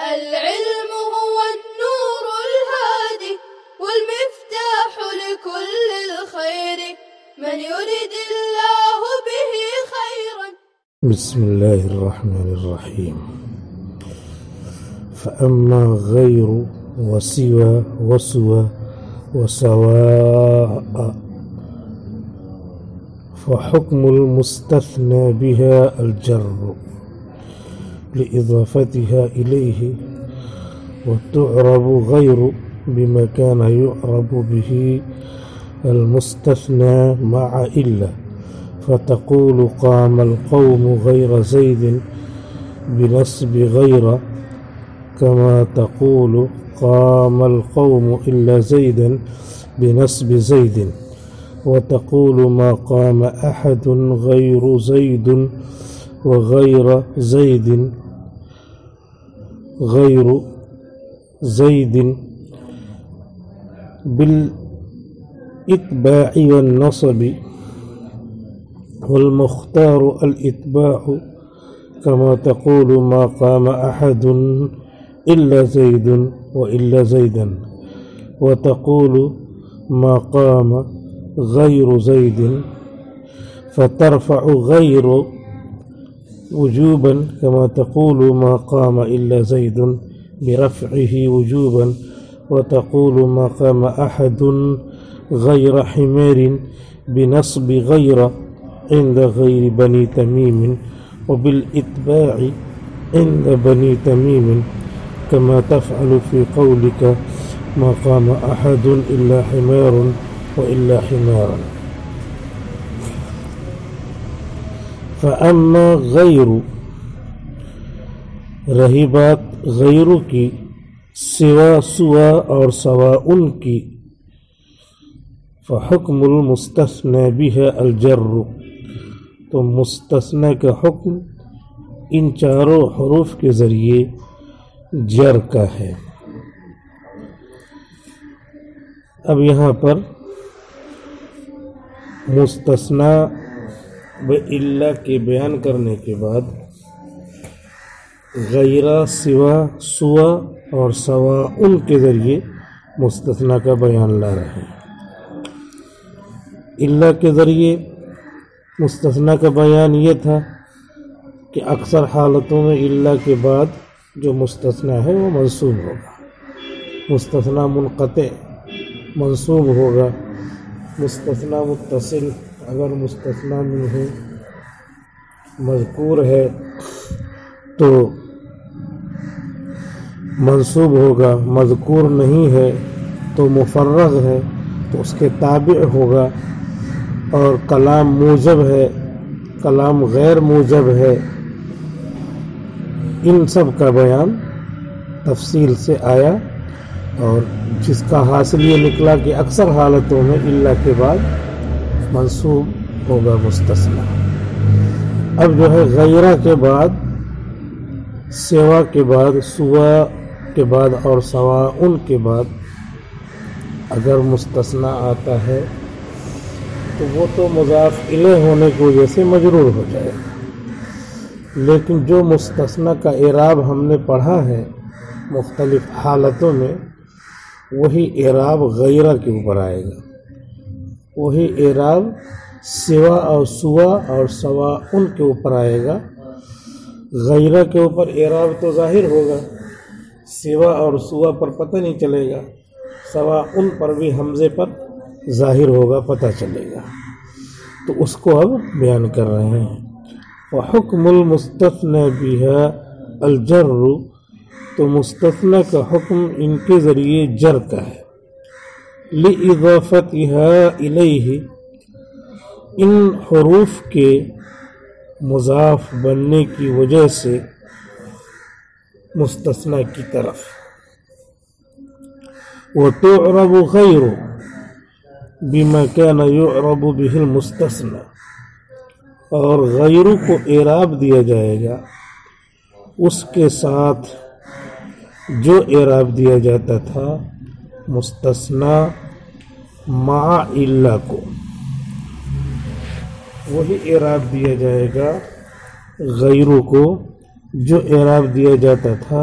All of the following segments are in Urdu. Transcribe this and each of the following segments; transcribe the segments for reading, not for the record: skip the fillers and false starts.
العلم هو النور الهادي والمفتاح لكل الخير من يرد الله به خيرا. بسم الله الرحمن الرحيم. فأما غير وسوى وسوى وسواء فحكم المستثنى بها الجر لإضافتها إليه، وتعرب غير بما كان يعرب به المستثنى مع إلا، فتقول قام القوم غير زيد بنصب غير، كما تقول قام القوم إلا زيدا بنصب زيد، وتقول ما قام أحد غير زيد وغير زيد بالإتباع والنصب، والمختار الإتباع، كما تقول ما قام أحد إلا زيد وإلا زيدا، وتقول ما قام غير زيد، فترفع غير وجوبا، كما تقول ما قام إلا زيد برفعه وجوبا، وتقول ما قام أحد غير حمار بنصب غير عند غير بني تميم، وبالإتباع عند بني تميم، كما تفعل في قولك ما قام أحد إلا حمار وإلا حمارا. فأما غير، رہی بات غیروں کی، سوا سوا اور سواء کی، فحکم المستثنى بها الجر، تو مستثنی کا حکم ان چاروں حروف کے ذریعے جر کا ہے۔ اب یہاں پر مستثنی بِإِلَّا کے بیان کرنے کے بعد غیرہ، سوا، سوا اور سواء کے ذریعے مستثنی کا بیان لا رہے ہیں۔ الا کے ذریعے مستثنی کا بیان یہ تھا کہ اکثر حالتوں میں الا کے بعد جو مستثنی ہے وہ منصوب ہوگا، مستثنی منقطع منصوب ہوگا، مستثنی متصل اگر مستثنی منہ مذکور ہے تو منصوب ہوگا، مذکور نہیں ہے تو مفرغ ہے تو اس کے تابع ہوگا، اور کلام موجب ہے، کلام غیر موجب ہے، ان سب کا بیان تفصیل سے آیا، اور جس کا حاصل یہ نکلا کہ اکثر حالتوں میں الا کے بعد منصوب ہوگا مستثنی۔ اب جو ہے غیرہ کے بعد، سوا کے بعد، سوا کے بعد اور سواء کے بعد اگر مستثنی آتا ہے تو وہ تو مضاف الیہ ہونے کی وجہ سے مجرور ہو جائے گا، لیکن جو مستثنی کا اعراب ہم نے پڑھا ہے مختلف حالتوں میں، وہی اعراب غیرہ کے اوپر آئے گا، وہی اعراب سوا اور سوا اور سواء کے اوپر آئے گا۔ غیرہ کے اوپر اعراب تو ظاہر ہوگا، سوا اور سوا پر پتہ نہیں چلے گا، سواء پر بھی حمزے پر ظاہر ہوگا، پتہ چلے گا، تو اس کو اب بیان کر رہے ہیں۔ وحکم المستثنى بها الجر، تو مستثنی کا حکم ان کے ذریعے جر کا ہے، لِإِضَافَتِهَا إِلَيْهِ، ان حروف کے مضاف بننے کی وجہ سے مستثنی کی طرف۔ وَتُعْرَبُ غَيْرُ بِمَا كَانَ يُعْرَبُ بِهِ الْمُسْتَثْنَى، اور غیر کو اعراب دیا جائے گا اس کے ساتھ جو اعراب دیا جاتا تھا مستثنی مع الا کو، وہی اعراب دیا جائے گا غیروں کو جو اعراب دیا جاتا تھا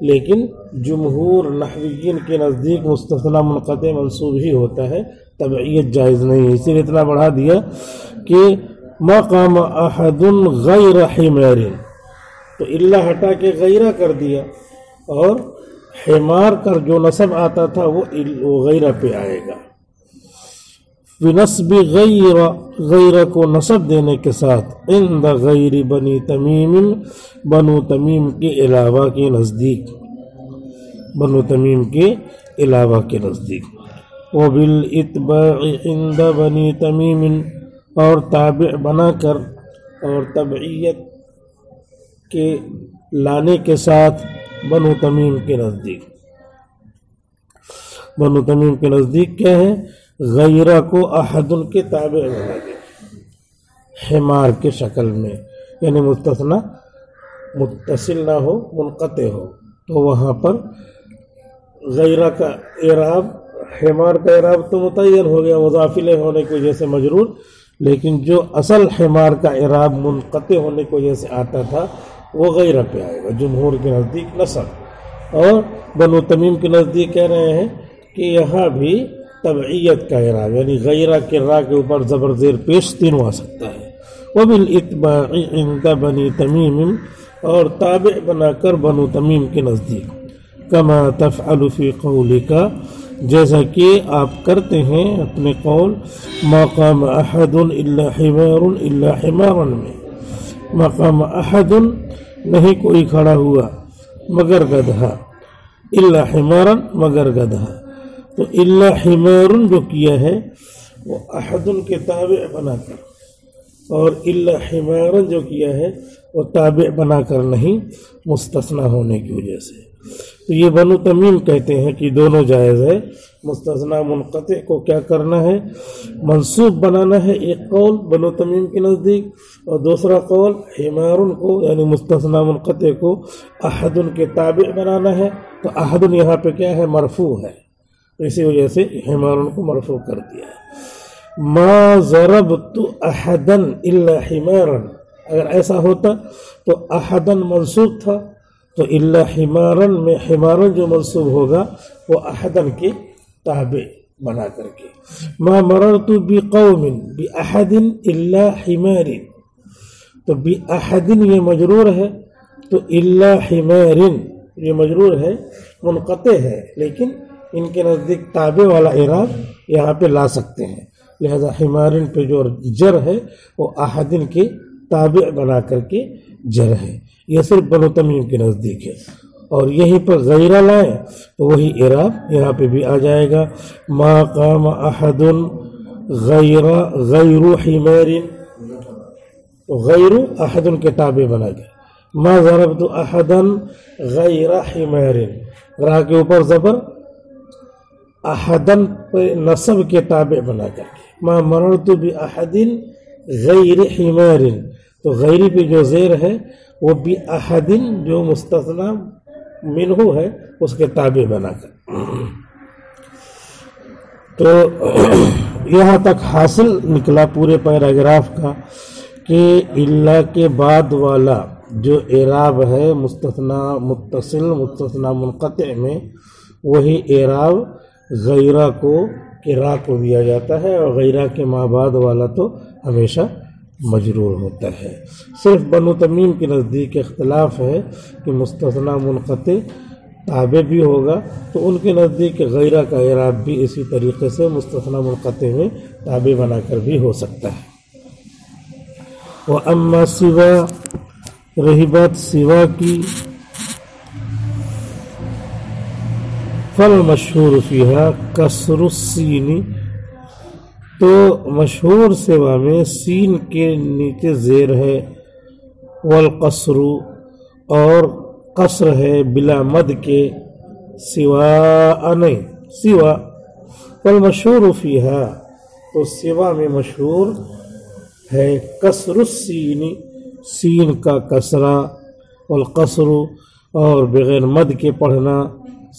لیکن جمہور نحویین کے نزدیک مستثنی منقطع منصوب ہی ہوتا ہے، تبعیت جائز نہیں ہے. اسی لیے اتنا بڑھا دیا کہ مقام احد غیر حمار، تو اللہ ہٹا کے غیرہ کر دیا، اور حمار کر جو نصب آتا تھا وہ غیرہ پہ آئے گا. بنصب غیر کو نصب دینے کے ساتھ عند غیر بنی تمیم، بنو تمیم کے علاوہ کے نزدیک، بنو تمیم کے علاوہ کے نزدیک. وبالاتباع عند بنی تمیم، اور تابع بنا کر اور تبعیت کے لانے کے ساتھ بنو تمیم کے نزدیک. بنو تمیم کے نزدیک کیا ہے؟ غیرہ کو احد کے تابع بنا دے حمار کے شکل میں، یعنی مستثنی متصل نہ ہو، منقطع ہو، تو وہاں پر غیرہ کا اعراب، حمار کا اعراب تو متعین ہو گیا مضاف الیہ ہونے کی وجہ سے مجرور، لیکن جو اصل حمار کا اعراب منقطع ہونے کی وجہ سے آتا تھا وہ غیرہ پہ آئے گا. جمہور کے نزدیک نصب، اور بنو تمیم کے نزدیک کہہ رہے ہیں کہ یہاں بھی تبعیت کا اعراب، یعنی غیرہ کے را کے اوپر زبر زیر پیش تینوں آ سکتا ہے. وبالاتباع عند بنی تمیم، اور تابع بنا کر بنو تمیم کے نزدیک. کما تفعل فی قولک، جیسا کہ آپ کرتے ہیں اپنے قول مقام احد الا حمار الا حمارا میں. مقام احد نہیں کوئی کھڑا ہوا مگر گدھا، الا حمارا مگر گدھا. تو الا حمار جو کیا ہے وہ احد کے تابع بنا کر، اور الا حمار جو کیا ہے وہ تابع بنا کر نہیں، مستثنی ہونے کی وجہ سے. تو یہ بنو تمیم کہتے ہیں کہ دونوں جائز ہے. مستثنی منقطع کو کیا کرنا ہے؟ منصوب بنانا ہے، ایک قول بنو تمیم کے نزدیک، اور دوسرا قول حمار کو یعنی مستثنی منقطع کو احد کے تابع بنانا ہے. تو احد یہاں پہ کیا ہے؟ مرفوع ہے، اسی وجہ سے حمار کو مرفوع کر دیا ہے. ما ضربت احدا الا حمارا، اگر ایسا ہوتا تو احدا منصوب تھا، تو الا حمارا میں حمارا جو منصوب ہوگا وہ احدا کے تابع بنا کر کے. ما مررت بقوم باحد الا حمار، تو باحد یہ مجرور ہے، تو الا حمار یہ مجرور ہے، منقطع ہے، لیکن ان کے نزدیک تابع والا اعراب یہاں پہ لا سکتے ہیں، لہذا حمارن پہ جو جر ہے وہ احدن کے تابع بنا کر کے جر ہے. یہ صرف بنو تمیم کے نزدیک ہے. اور یہیں پر غیرہ لائیں تو وہی اعراب یہاں پہ بھی آ جائے گا. ما قام احد غیر حمار، تو غیر احد کے تابع بنا گیا. ما ضربت احدا غیر حمار، راہ کے اوپر زبر احدن پر نصب کے تابع بنا کر کے. ما مررت باحد غیر حمار، تو غیری پہ جو زیر ہے وہ باحد جو مستثنی منہ ہے اس کے تابع بنا کر. تو یہاں تک حاصل نکلا پورے پیراگراف کا کہ اللہ کے بعد والا جو اعراب ہے مستثنی متصل مستثنی منقطع میں، وہی اعراب غیرہ کو را کو دیا جاتا ہے، اور غیرہ کے ما بعد والا تو ہمیشہ مجرور ہوتا ہے. صرف بنو تمیم کے نزدیک اختلاف ہے کہ مستثنی منقطع تابع بھی ہوگا، تو ان کے نزدیک غیرہ کا اعراب بھی اسی طریقے سے مستثنی منقطع میں تابع بنا کر بھی ہو سکتا ہے. وَأَمَّا سِوَا، رہی بات سوا کی، فالمشہور فیہا کسر السین، تو مشہور سوا میں سین کے نیچے زیر ہے، والقصر، اور قصر ہے بلا مد کے، سوا نہیں سوا. والمشہور فیہا، تو سوا میں مشہور ہے کسر السین، سین کا کسرہ، والقصر، اور بغیر مد کے پڑھنا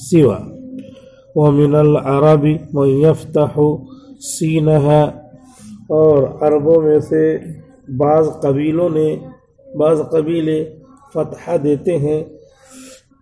سوا. ومن العرب من یفتح سینہا، اور عربوں میں سے بعض قبیلے فتحہ دیتے ہیں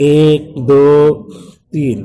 1 2 3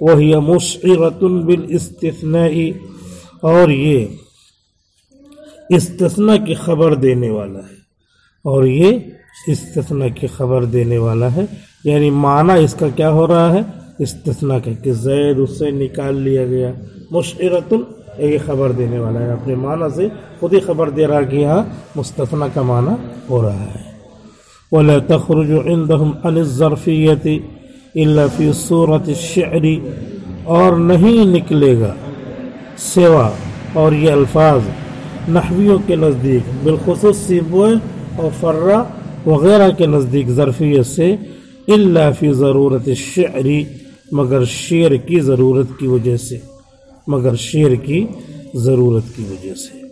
وہی مشعرۃ بالاستثناء، اور یہ استثناء کی خبر دینے والا ہے، اور یہ استثناء کی خبر دینے والا ہے، یعنی معنی اس کا کیا ہو رہا ہے؟ استثناء کا، کہ زید اس سے نکال لیا گیا۔ مشعرۃ یہ خبر دینے والا ہے، اپنے معنی سے خود ہی خبر دے رہا کہ یہاں مستثنیٰ کا معنی ہو رہا ہے۔ وَلَا تَخْرُجُ عِنْدَهُمْ عَنِ الظَّرْفِيَّةِ إِلَّا فِي صُورَةِ الشِّعْرِ، اور نہیں نکلے گا سوا، اور یہ الفاظ نحویوں کے نزدیک بالخصوص سیبوئے اور فرہ وغیرہ کے نزدیک ظرفیت سے، إِلَّا فِي ضرورت الشِّعْرِ، مگر شعر کی ضرورت کی وجہ سے، مگر شعر کی ضرورت کی وجہ سے۔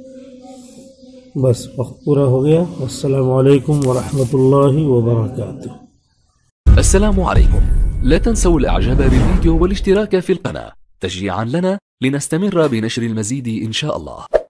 بس وقت پورا ہو گیا۔ السلام علیکم ورحمۃ اللہ وبرکاتہ۔ السلام عليكم. لا تنسوا الإعجاب بالفيديو والاشتراك في القناة تشجيعا لنا لنستمر بنشر المزيد إن شاء الله.